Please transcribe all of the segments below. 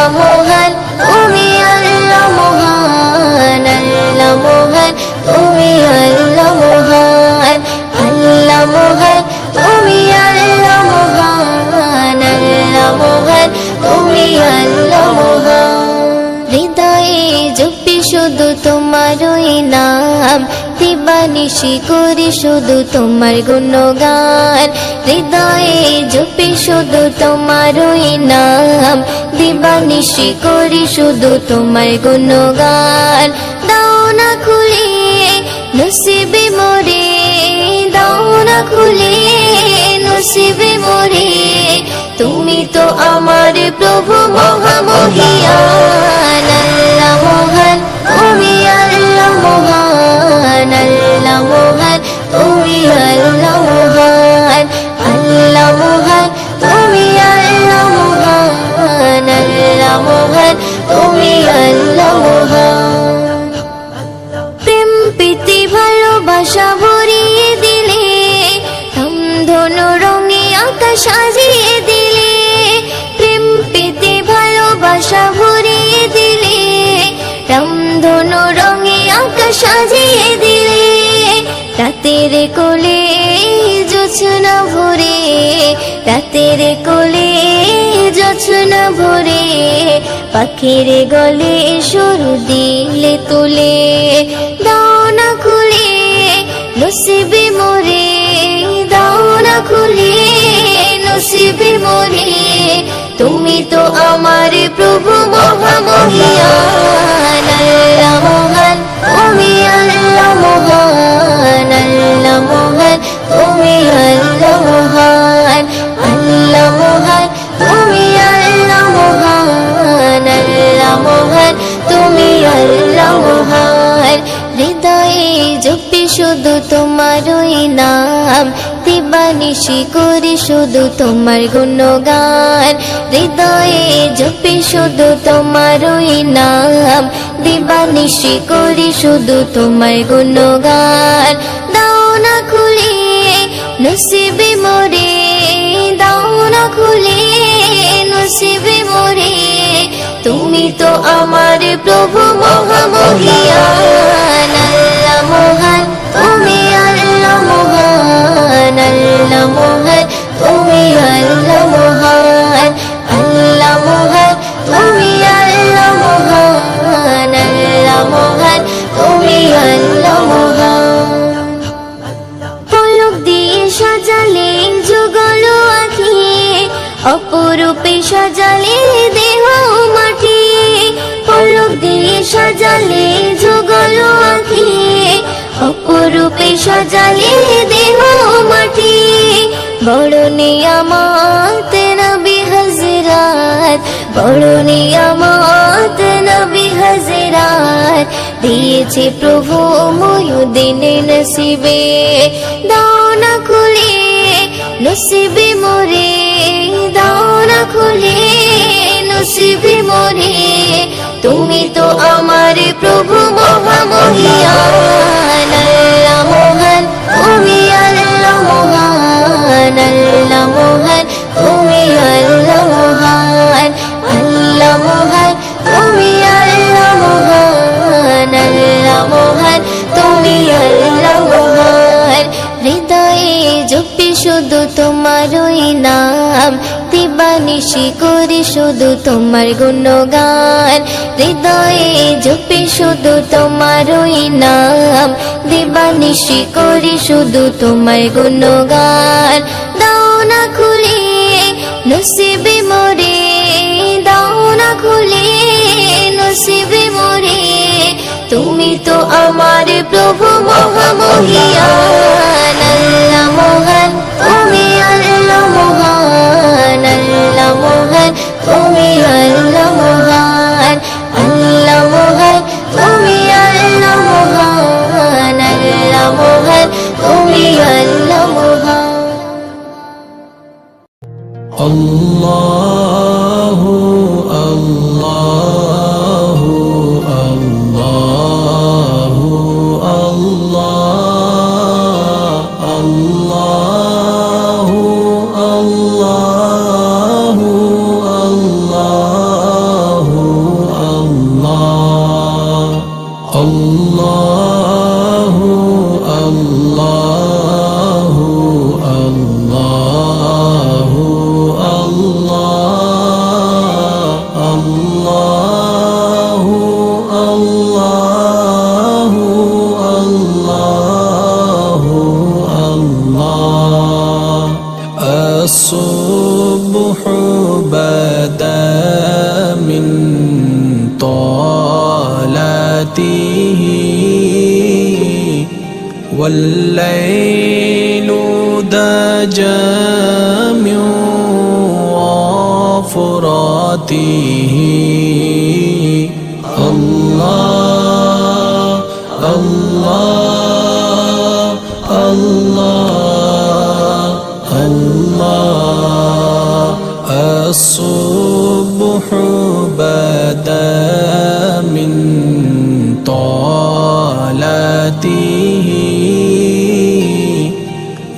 আল্লাহ মহান, তুমি আল্লাহ মহান, আল্লাহ মহান, তুমি আল্লাহ মহান, আল্লাহ মহান, তুমি আল্লাহ মহান, আল্লাহ মহান, তুমি আল্লাহ মহান। হৃদয়ে জপি শুধু তোমারই নাম, দিবানিশি করি শুধু তোমার গুণগান। হৃদয়ে জপি শুধু তোমারই নাম, দিবানিশি করি শুধু তোমার গুণগান। দাও না খুলে নসিবে মোরে, দাও না খুলে নসিবে মোরে, তুমি তো আমার প্রভু মহামহিয়ান। আল্লাহ মহান, তুমি আল্লাহ মহান, আল্লাহ মহান, তুমি আল্লাহ মহান, আল্লাহ মহান, তুমি আল্লাহ মহান, আল্লাহ মহান, তুমি আল্লাহ মহান। প্রেম প্রীতি ভালোবাসা ভরিয়ে দিলে, ধনু রঙে আকাশ সাজিয়ে দিলে, প্রেম প্রীতি ভালোবাসা ভরিয়ে দিলে, রামধনু রঙে আকাশ সাজিয়ে দিলে। রাতের কোলে জোছনা ভরে, রাতের কোলে জোছনা ভরে, পাখির গলে সুর দিলে তুলে। দাও না খুলে নসিবে মোরে, দাও না খুলে নসিবে মোরে, তুমি তো আমার প্রভু মহামহিয়ান। আল্লাহ মহান, তুমি আল্লাহ মহান, আল্লাহ মহান, তুমি আল্লাহ মহান, আল্লাহ মহান, তুমি আল্লাহ মহান, আল্লাহ মহান, তুমি আল্লাহ মহান। হৃদয়ে জপি শুধু তোমারই নাম, দিবানিশি করি শুধু তোমার গুণগান। হৃদয়ে জপি শুধু তোমারই নাম, দিবানিশি করি শুধু তোমার গুণগান। দাও না খুলে নসিবে মোরে, দাও না খুলে নসিবে মোরে, তুমি তো আমার প্রভু মহামহিয়ান। আল্লাহ মহান, তুমি আল্লাহ মহান, আল্লাহ মহান, তুমি আল্লাহ মহান, আল্লাহ মহান, তুমি আল্লাহ মহান, আল্লাহ মহান, তুমি আল্লাহ মহান। পলক দিয়ে সাজালে যুগল আঁখি, অপরূপে সাজালে দেহ মাটি। পলক দিয়ে সাজালে যুগল আঁখি, অপরূপে সাজালে দেহ মাটি। বড় নিয়ামত নবী হযরত, বড় নিয়ামত নবী হযরত, দিয়েছে প্রভু মুয়ুদ্দিন নসিবে। দাও না খুলে নসিবে মোরে, দাও না খুলে নসিবে মোরে, তুমি তো আমার প্রভু মহামহিয়ান। আল্লাহ মহান, তুমি আল্লাহ মহান, আল্লাহ মহান, তুমি আল্লাহ মহান, আল্লাহ মহান, তুমি আল্লাহ মহান, আল্লাহ মহান, তুমি আল্লাহ মহান। হৃদয়ে জপি শুধু তোমারই নাম, দিবানিশি করি শুধু তোমার গুণগান। হৃদয়ে জপি শুধু তোমারই নাম, দিবানিশি করি শুধু তোমার গুণগান। দাও না খুলে নসিবে মোরে, দাও না খুলে নসিবে মোরে, তুমি তো আমার প্রভু মহামহিয়ান। আল্লাহ মহান, তুমি আল্লাহ মহান, আল্লাহ মহান, তুমি আল্লাহ মহান, আল্লাহ মহান, তুমি আল্লাহ মহান, আল্লাহ মহান, তুমি আল্লাহ মহান। আল্লাহু আল্লাহু আল্লাহু আল্লাহ والليل دجى من وفراته الله الله الله الله الصبح بدا من طالته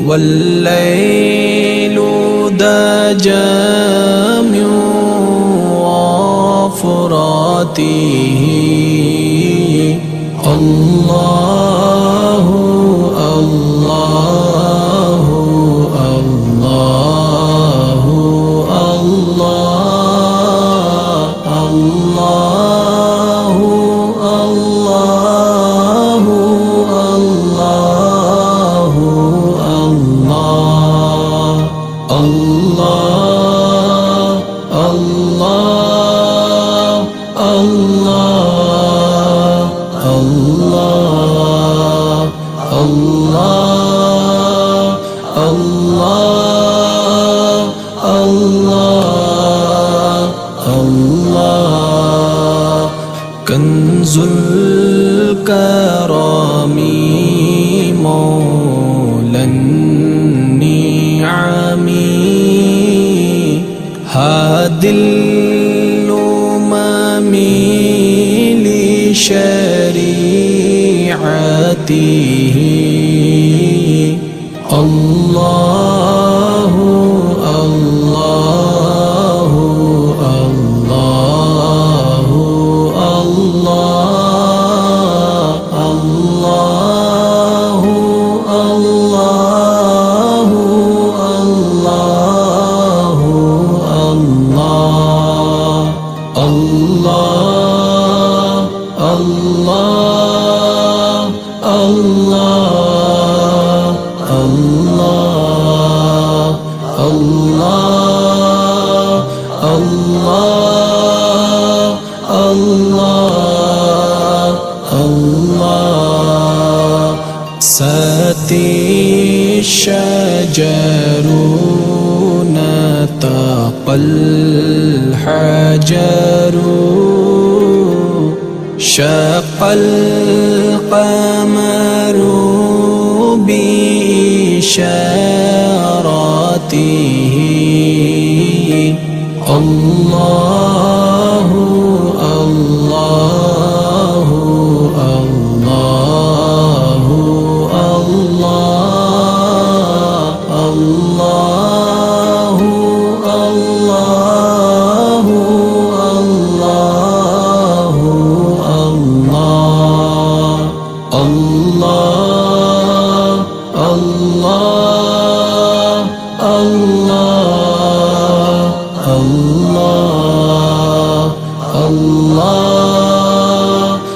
والليل دجى من وفراته الله الله الله الله الله الله الله الله الله الله الله الله الله الله كنز الكرم مولى النعم هادي الأمم لشريعته الله الله الله الله الله الله الله ساتي الشجر نطق الحجر شق القمر بإشارته الله الله الله الله الله الله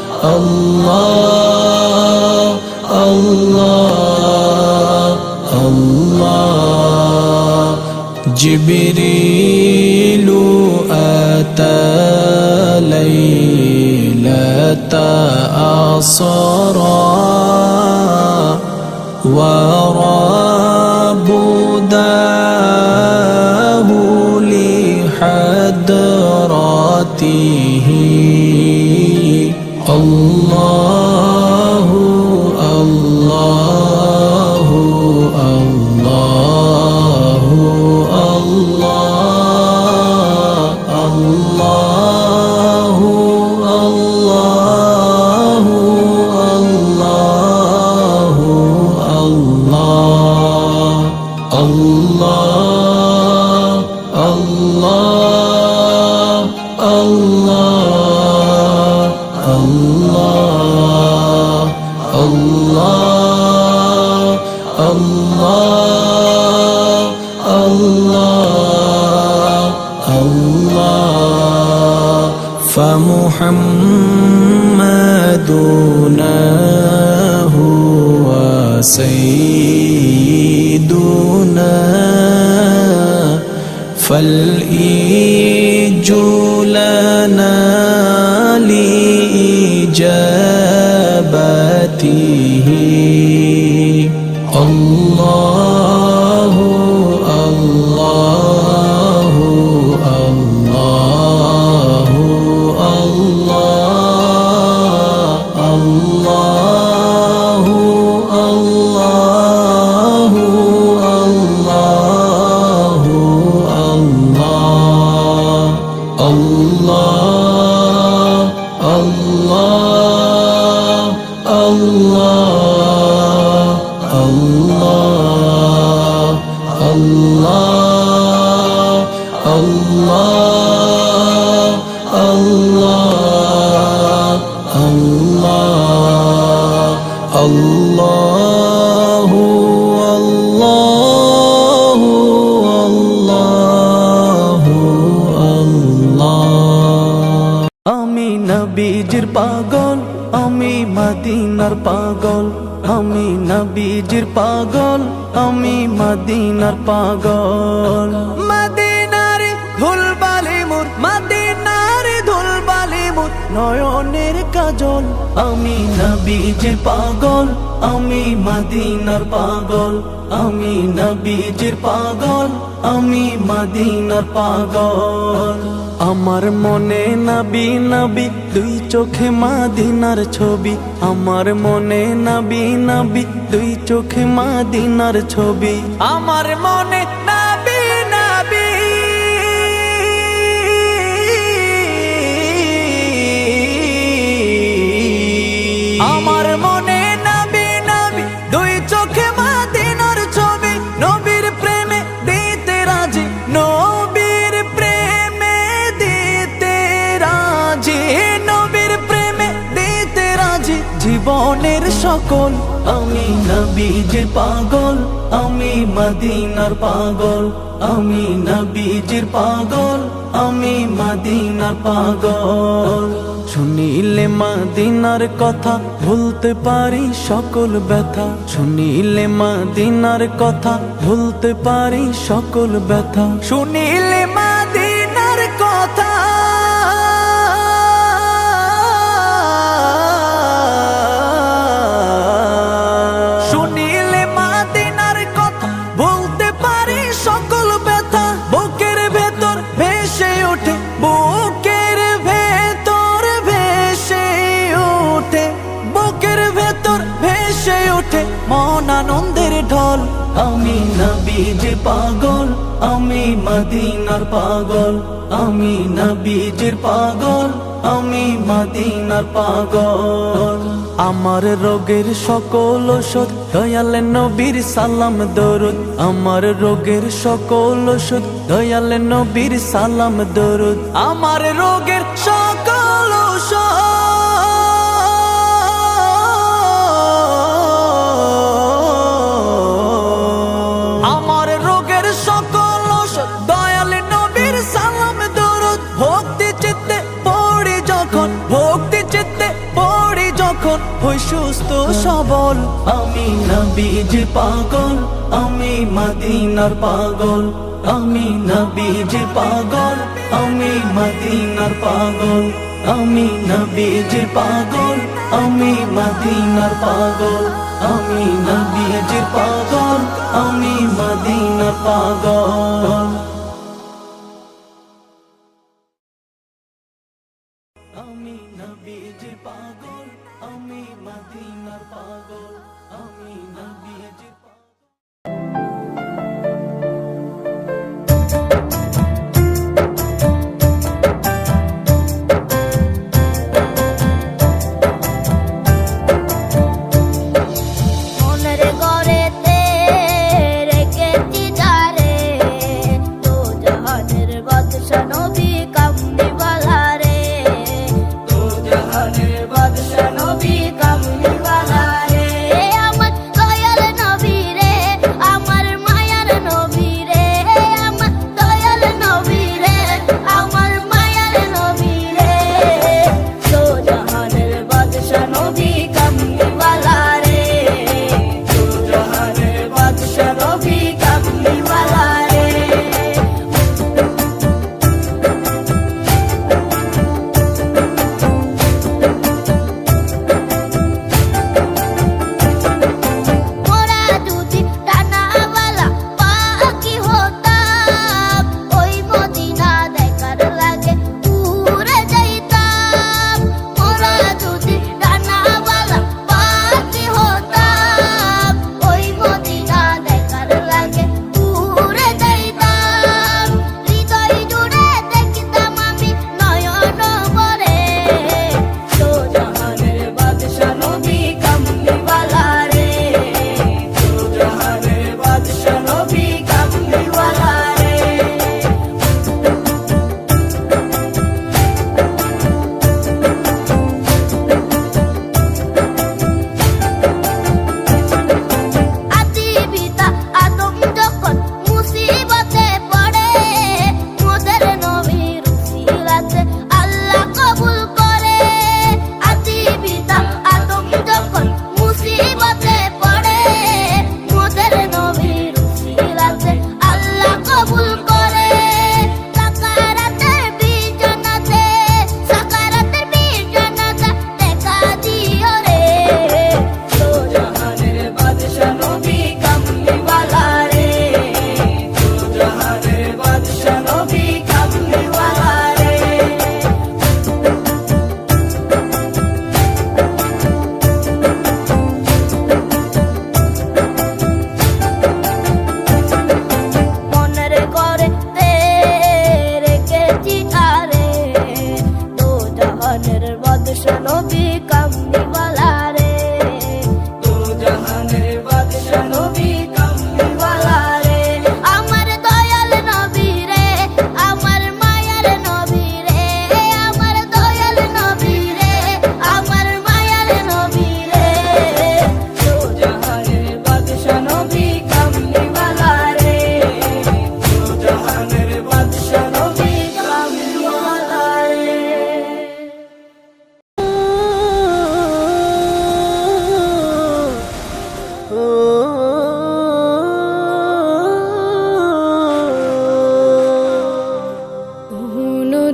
الله الله الله جبريل أتى ليلة أسرى ورب داه لحضرته الله الله الله الله الله الله الله الله الله الله الله الله الله الله الله فمحمدنا هو سيدنا فالإيج لنا لإجابته আল্লাহ আল্লাহ আল্লাহ আল্লাহু আল্লাহু আল্লাহু আল্লাহ। আমি নবীজির পাগল, আমি মদিনার পাগল, আমি নবীজির পাগল, আমি মদিনার পাগল। মদিনার ধুলবালি মোর, মদিনার ধুলবালি মোর নয়নের কাজল। আমি নবীজির পাগল, আমি মদিনার পাগল, আমি নবীজির পাগল, আমি মদিনার পাগল। আমার মনে নবী নবী দুই চোখে মদিনার ছবি, আমার মনে নবী নবী দুই চোখে মদিনার ছবি, আমার মনে নবী নবী আমার মনে নবী নবী দুই চোখে মদিনার ছবি। নবীর প্রেমে দিতে রাজি, নবীর প্রেমে দিতে রাজি, নবীর প্রেমে দিতে রাজি জীবনের সকল। আমি নবীজির পাগল, আমি মদিনার পাগল, আমি নবীজির পাগল, আমি মদিনার পাগল। শুনিলে মদিনার কথা ভুলতে পারি সকল ব্যথা, শুনিলে মদিনার কথা ভুলতে পারি সকল ব্যথা, শুনিলে মদিনার কথা শুনিলে মদিনার কথা ভুলতে পারি সকল ব্যথা। বুকের ভেতর ভেসে ওঠে, বুকের ভেতর ভেসে ওঠে, বুকের ভেতর ভেসে ওঠে মন আনন্দের ঢল। আমি নবীজির পাগল, আমি মদিনার পাগল, আমি নবীজির পাগল, আমি মদিনার পাগল। আমার রোগের সকল ওষুধ দয়াল নবীর সালাম দরুদ, আমার রোগের সকল ওষুধ দয়াল নবীর সালাম দরুদ, আমার রোগের সকল ওষুধ আমার রোগের সকল ওষুধ দয়াল নবীর সালাম দরুদ। ভক্তি চিত্তে পড়ি যখন, ভক্তি চিত্তে পড়ি যখন হই সুস্থ সবল। আমি নবীজির পাগল, আমি মদিনার পাগল, আমি নবীজির পাগল, আমি মদিনার পাগল, আমি নবীজির পাগল, আমি মদিনার পাগল, আমি নবীজির পাগল, আমি মদিনার পাগল। আমি নবীজির পাগল, আমি মদিনার পাগল, আমি নবীজির পাগল। মনের ঘরেতে রেখেছি যারে, তো জাহানের বাদশা নবী কামলিওয়ালা রে, তো জাহানের বাদশা নবী কামলিওয়ালা রে। আমার দয়াল নবী রে, আমার মায়ার নবী রে, আমার দয়াল নবী রে, আমার মায়ার নবী রে, তো জাহানের বাদশা নবী কামলিওয়ালা রে, তো জাহানের বাদশা নবী কামলিওয়ালা রে।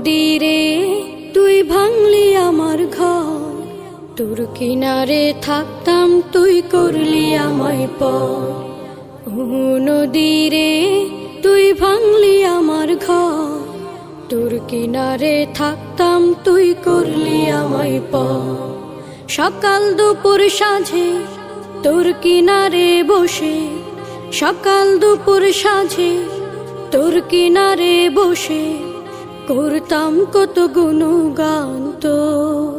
নদীরে তুই ভাঙলি আমার ঘর, তোর কিনারে থাকতাম তুই করলি আমায় পর। ও নদীরে তুই ভাঙলি আমার ঘর, তোর কিনারে থাকতাম তুই করলি আমায় পর। সকাল দুপুর সাঁঝে তোর কিনারে বসে, সকাল দুপুর সাঁঝে তোর কিনারে বসে করতাম কত গুণগান তোর।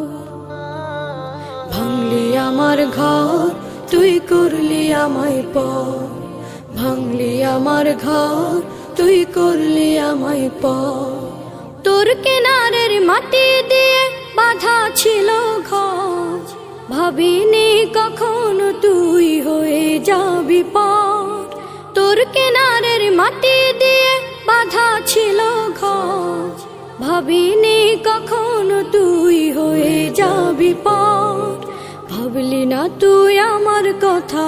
ভাঙলি আমার ঘর তুই করলি আমায় পর, ভাঙলি আমার ঘর তুই করলি আমায় পর। তোর কিনারের মাটি দিয়ে বাঁধা ছিল ঘর, ভাবিনি কখনো তুই হয়ে যাবি পার। তোর কিনারের মাটি দিয়ে বাঁধা ছিল ঘর, ভাবিনি কখনো তুই হয়ে যাবি পার। ভাবলি না তুই আমার কথা,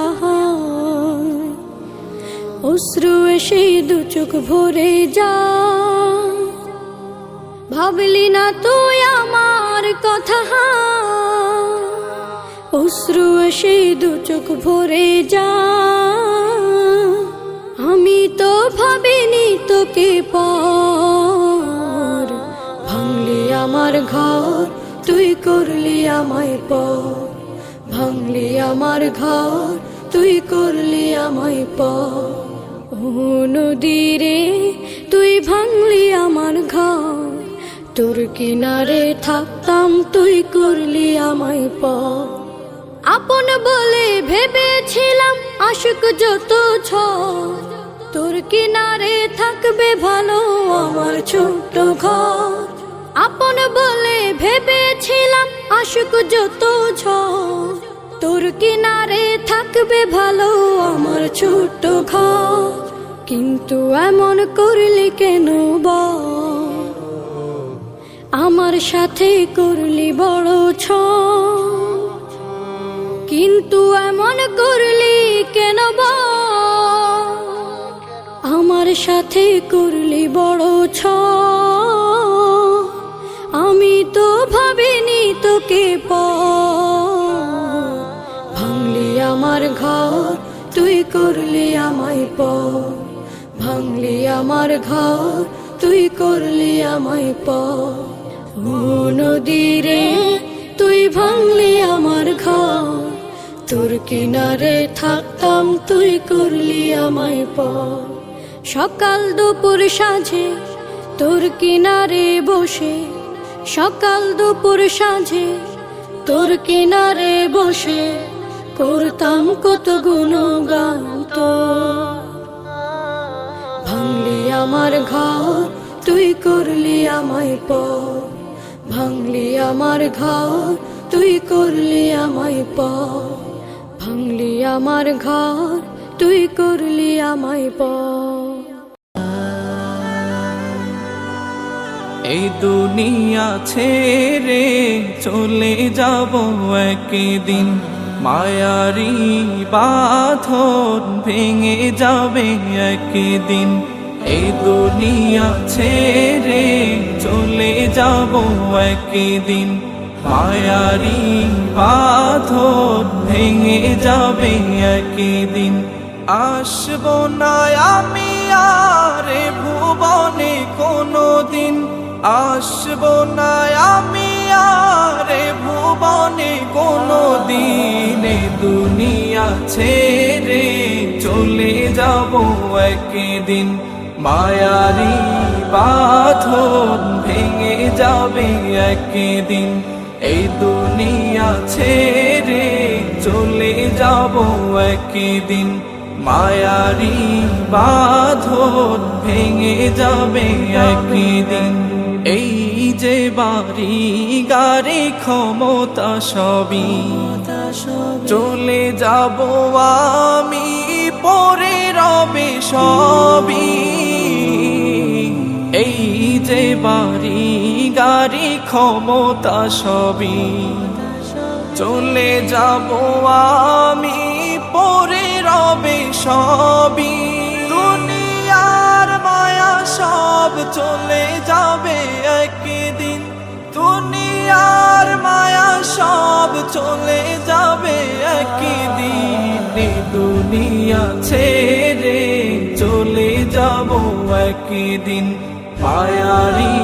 অশ্রু এসে দু চোখ ভরে যা। ভাবলি না তুই আমার কথা, অশ্রু এসে দু চোখ ভরে যা। আমি তো ভাবিনি তোকে পর, ভাঙলি আমার ঘর তুই করলি আমায় পর, ভাঙলি আমার ঘর তুই করলি আমায় পর। ও নদীরে তুই ভাঙলি আমার ঘর, তোর কিনারে থাকতাম তুই করলি আমায় পর। আপন বলে ভেবেছিলাম আশুক যত ঝড়, তোর কিনারে থাকবে ভালো আমার ছোট্ট ঘর। আপন বলে ভেবেছিলাম আশুক যত ঝড়, তোর কিনারে থাকবে ভালো আমার ছোট্ট ঘর। কিন্তু এমন করলি কেন বল, আমার সাথে করলি বড় ছল। কিন্তু এমন করলি কেন বল, আমার সাথে করলি বড় ছল। আমি তো ভাবিনি তোকে পর, ভাঙলি আমার ঘর তুই করলি আমায় পর, ভাঙলি আমার ঘর তুই করলি আমায় পর। ও নদীরে তুই ভাঙলি আমার ঘর, তোর কিনারে থাকতাম তুই করলি আমায় পর। সকাল দুপুর সাঁঝে তোর কিনারে বসে, সকাল দুপুর সাঁঝে তোর কিনারে বসে করতাম কত গুণগান তোর। ভাঙলি আমার ঘর তুই করলি আমায় পর, ভাঙলি আমার ঘর তুই করলি আমায় পর, ভাঙলি আমার ঘর তুই করলি আমায় পর। এই দুনিয়া ছেড়ে চলে যাব একদিন, মায়ারি বাঁধন ভেঙে যাবে একদিন। এই দুনিয়া ছেড়ে চলে যাব একদিন, মায়ারি বাঁধন ভেঙে যাবে একদিন। আসবো না আমি আর ভুবনে কোনো দিন, আসবো না আমি আর ভুবনে কোনো দিন। এই দুনিয়া ছেড়ে চলে যাব একদিন, মায়ারি বাঁধন ভেঙে যাবে একদিন। এই দুনিয়া ছেড়ে চলে যাব একদিন, মায়ারি বাঁধন ভেঙে যাবে একদিন। এই যে বাড়ি গাড়ি ক্ষমতা সবই চলে যাব আমি, পরে রবে সবই। এই যে বাড়ি গাড়ি ক্ষমতা সবই চলে যাব আমি, পরে রবে সবই। দুনিয়ার মায়া সব চলে যাবে একদিন, দুনিয়ার মায়া সব চলে যাবে একদিন, এই দুনিয়া ছেড়ে চলে যাব একদিন, মায়ারি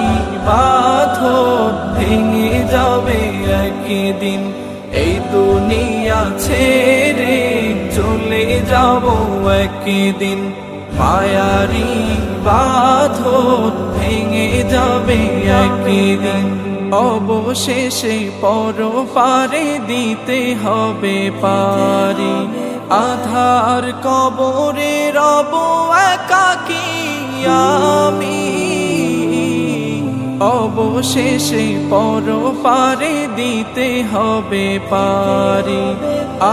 বাঁধন ভেঙে যাবে একদিন, এই দুনিয়া ছেড়ে চলে যাব একদিন, মায়ারি বাঁধন ভেঙে যাবে একদিন, অবশেষে পরপারে দিতে হবে পারি, আধার কবরে রব একাকী আমি, অবশেষে পরপারে দিতে হবে পারি,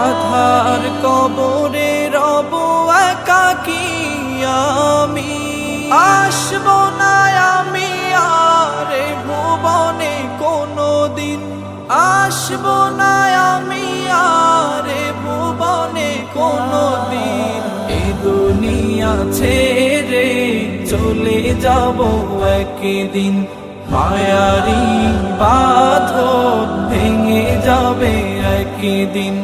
আধার কবরে রব একাকী আমি, আসব না আমি আর এ ভুবনে কোনদিন, আসব না আমি আর এ ভুবনে কোনদিন, এই দুনিয়া ছেড়ে চলে যাব একদিন, মায়ারি বাঁধন ভেঙে যাবে একদিন,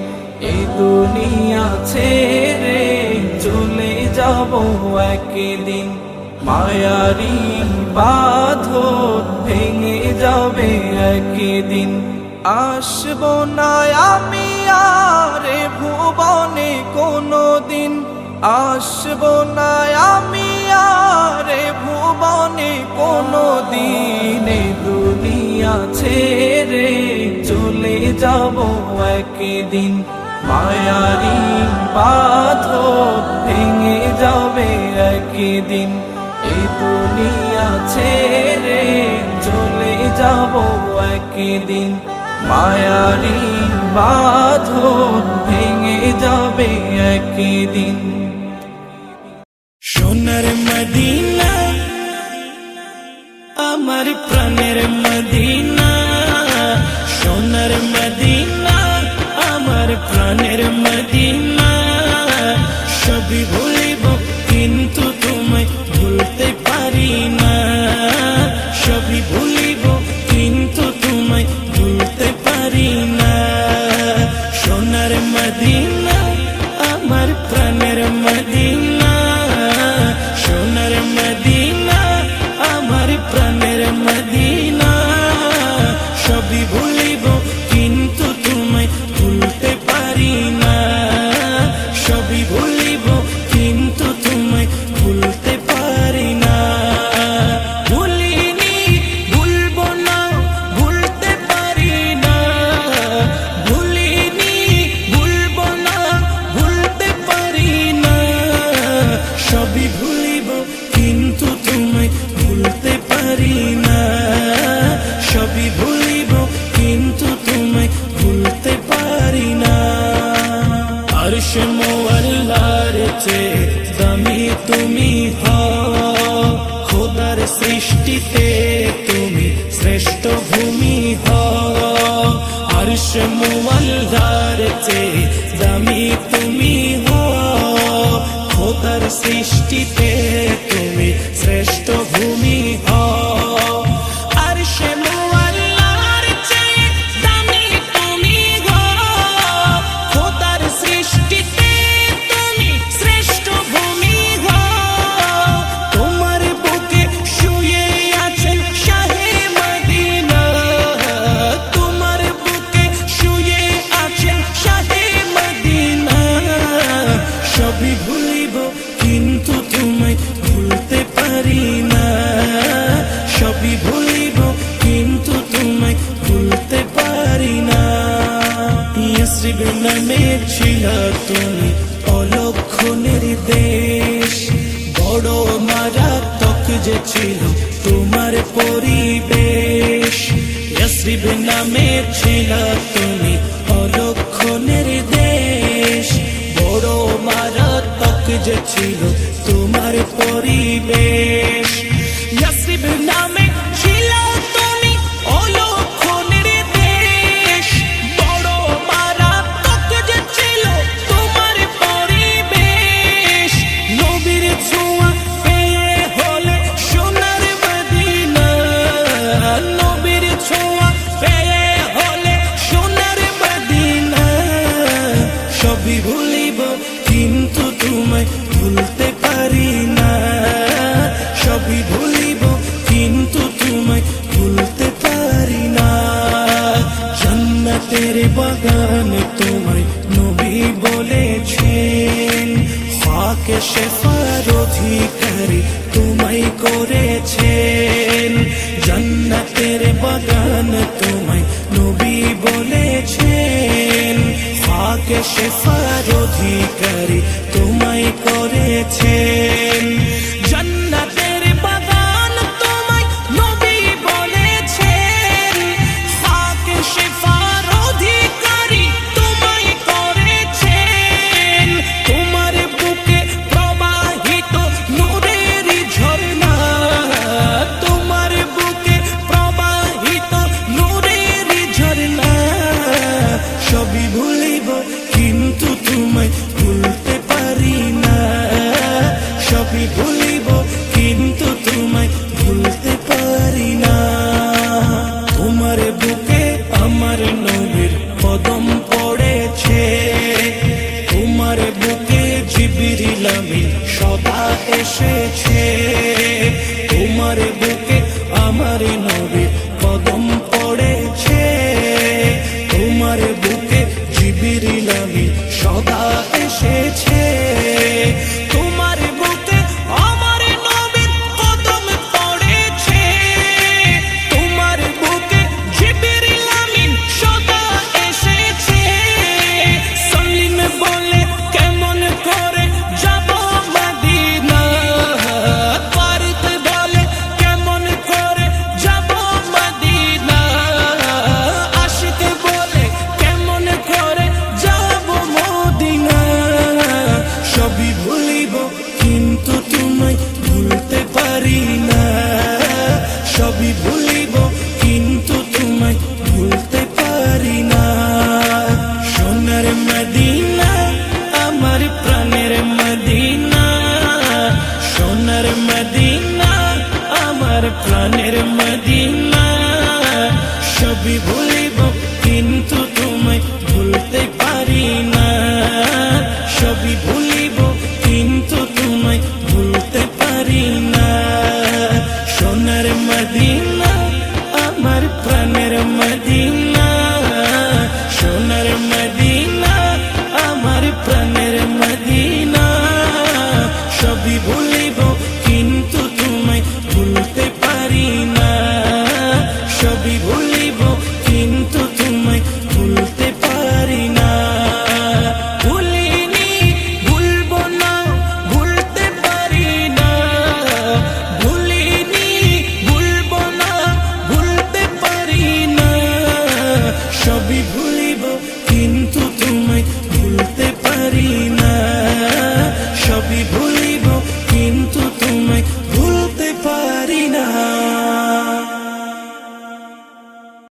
এই দুনিয়া ছেড়ে চলে যাব একদিন, মায়ারি বাঁধন ভেঙে যাবে একদিন, আসব না আমি আর এ ভুবনে কোনদিন, আসব না আমি আর এ ভুবনে কোনদিন, এই দুনিয়া ছেড়ে চলে যাব একদিন, মায়ারি বাঁধন ভেঙে যাবে একদিন, এই দুনিয়া ছেড়ে চলে যাব একদিন, মায়ারি বাঁধন ভেঙে যাবে একদিন। সোনার মদিনা আমার প্রাণের মদিনা, সোনার মদিনা আমার প্রাণের মদিনা, সবই ভুলিব কিন্তু তোমায় ভুলতে পারি না, সবই ভুলিব কিন্তু তোমায় ভুলতে পারি না, সোনার মদিনা আমার প্রাণের মদিনা, সোনার মদিনা আমার প্রাণের মদিনা, সবই ভুলিব কিন্তু তোমায় ভুলতে পারি না, সবই ভুলিব কিন্তু তোমায় ভুলতে পারি না, ভুলিনি ভুলবো না ভুলতে পারি না, ভুলিনি ভুলবো না ভুলতে পারি না, সবই ভুলিব কিন্তু তোমায় ভুলতে পারি না, সবই ভুলিব কিন্তু তোমায় ভুলতে পারি না, আরশ মোয়াল্লার চেয়ে দামি তুমি হও, খোদার সৃষ্টিতে তুমি শ্রেষ্ঠ ভূমি হও, আরশ মোয়াল্লার চেয়ে দামি তুমি হও, খোদার সৃষ্টিতে তুমি শ্রেষ্ঠ ভূমি হও, আরশ মোয়াল্লার চেয়ে দামি তুমি হও, খোদার সৃষ্টিতে তুমি শ্রেষ্ঠ ভূমি হও, তোমার বুকে শুয়ে আছেন শাহে মদিনা, তোমার বুকে শুয়ে আছেন শাহে মদিনা, সবই ভুলিব কিন্তু তোমায় ভুলতে পারি না, সবই ভুলিব কিন্তু তোমায় ভুলতে পারি না, ইয়াসরিব নামে ছিল তুমি অলক্ষণের দেশ, বড় মারাত্মক যে ছিল তোমার পরিবেশ, ইয়াসরিব নামে ছিল তুমি অলক্ষণের দেশ, বড় মারাত্মক যে ছিল তোমার পরিবেশ, ইয়াসরিব নামে ছিল তুমি অলক্ষণের দেশ, বড় মারাত্মক যে ছিল তোমার পরিবেশ, নবীর ছোঁয়া পেয়ে হলে বাগান তোমায় নবী বলেছেন, ফাঁকে শেফার অধিকারী তোমায় করেছেন। জান্নাতের বাগান তোমায় নবী বলেছেন, ফাঁকে শেফার অধিকারী তোমায় করেছেন। জান্নাতের বাগান তোমায় নবী বলেছেন, ফাঁকে শেফার অধিকারী তোমায় করেছেন। তোমার বুকে প্রবাহিত নূরের ঝর্ণা, তোমার বুকে প্রবাহিত নূরের ঝর্ণা। সবই ভুলিব কিন্তু তোমায় ভুলতে পারি না, সবই ভুলিব কিন্তু তোমায় ভুলতে পারি না। তোমার বুকে আমার নবীর কদম পড়েছে, তোমার বুকে জিবরিল আমিন সদা এসেছে। তোমার বুকে আমার নবীর কদম পড়েছে, তোমার বুকে জিবরিল আমিন সদা এসেছে। তোমার বুকে আমার নবীর কদম পড়েছে, তোমার বুকে জিবরিল আমিন সদা এসেছে। সালিম বলে কেমন করে যাব মদিনা, পারিত বলে কেমন করে যাব মদিনা, আশিক বলে কেমন করে যাব মদিনা। সবই ভুলিব কিন্তু তোমায় ভুলতে পারি না, সবই ভুলিব কিন্তু তোমায় ভুলতে পারি না। সোনার মদিনা আমার প্রাণের মদিনা, সোনার মদিনা আমার প্রাণের মদিনা। সবই ভুল